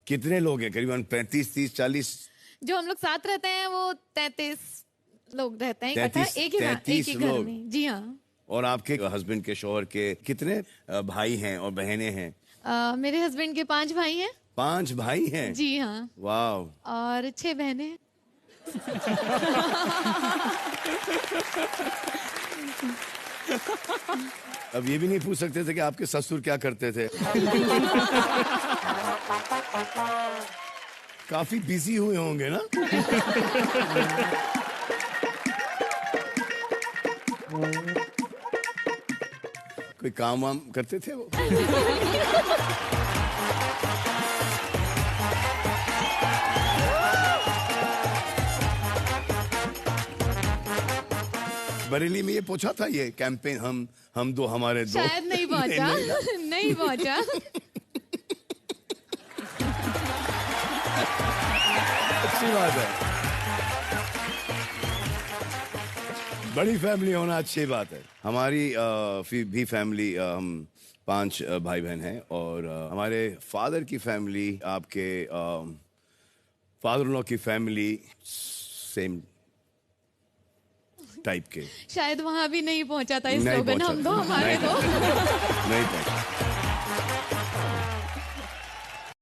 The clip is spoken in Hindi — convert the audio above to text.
कितने लोग हैं? करीबन 35, 30, 40? जो हम लोग साथ रहते हैं वो 33 लोग रहते हैं इकट्ठा 33 एक ही घर लोग। में। जी हाँ। और आपके हस्बैंड के शोहर के कितने भाई हैं और बहनें हैं? मेरे हस्बैंड के 5 भाई हैं। 5 भाई हैं? जी हाँ। वाह। और 6 बहनें हैं। अब ये भी नहीं पूछ सकते थे कि आपके ससुर क्या करते थे? काफी बिजी हुए होंगे ना? कोई काम वाम करते थे वो? बरेली में ये पूछा था ये कैंपेन, हम दो हमारे दो? शायद नहीं पहुंचा। नहीं पहुंचा। अच्छी बात है, बड़ी फैमिली होना अच्छी बात है। हमारी भी फैमिली, हम 5 भाई बहन हैं और हमारे फादर की फैमिली, आपके फादर इन लॉ की फैमिली सेम टाइप के। शायद वहां भी नहीं पहुंचा था नहीं स्लोगन, हम दो हमारे नहीं दो। नहीं पहुंचा।